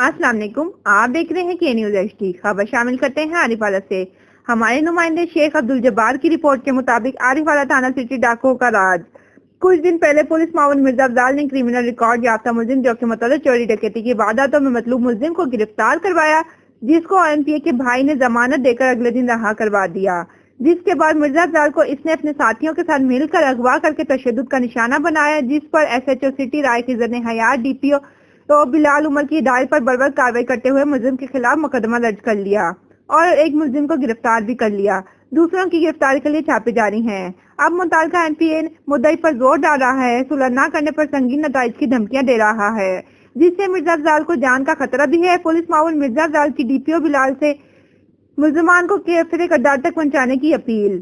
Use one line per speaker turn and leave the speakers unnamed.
السلام علیکم، آپ دیکھ رہے ہیں کے نیوز ایچ ڈی۔ خبر شامل کرتے ہیں عارف والا سے۔ ہمارے نمائندے شیخ عبدالجبار کی رپورٹ کے مطابق عارف والا تھانہ سٹی ڈاکو کا راج۔ کچھ دن پہلے پولیس معاون مرزا افضال نے کریمنل ریکارڈ یافتہ ملزم جو کہ متعدد چوری ڈکیتی کی وارداتوں میں مطلوب ملزم کو گرفتار کروایا، جس کو ایم پی اے کے بھائی نے ضمانت دے کر اگلے دن رہا کروا دیا، جس کے بعد مرزا افضال کو اس نے اپنے ساتھیوں کے ساتھ مل کر اغوا کر کے تشدد کا نشانہ بنایا، جس پر ایس ایچ او سٹی رائے خضر نے حیات ڈی پی او تو بلال عمر کی ہدایت پر بروقت کارروائی کرتے ہوئے ملزم کے خلاف مقدمہ درج کر لیا اور ایک ملزم کو گرفتار بھی کر لیا۔ دوسروں کی گرفتاری کے لیے چھاپے جاری ہیں۔ اب متعلقہ ایم پی اے مدعی پر زور ڈال رہا ہے، صلح نہ کرنے پر سنگین نتائج کی دھمکیاں دے رہا ہے، جس سے مرزا افضال کو جان کا خطرہ بھی ہے۔ پولیس معاون مرزا افضال کی ڈی پی او بلال سے ملزمان کو کیفر کردار تک پہنچانے کی اپیل۔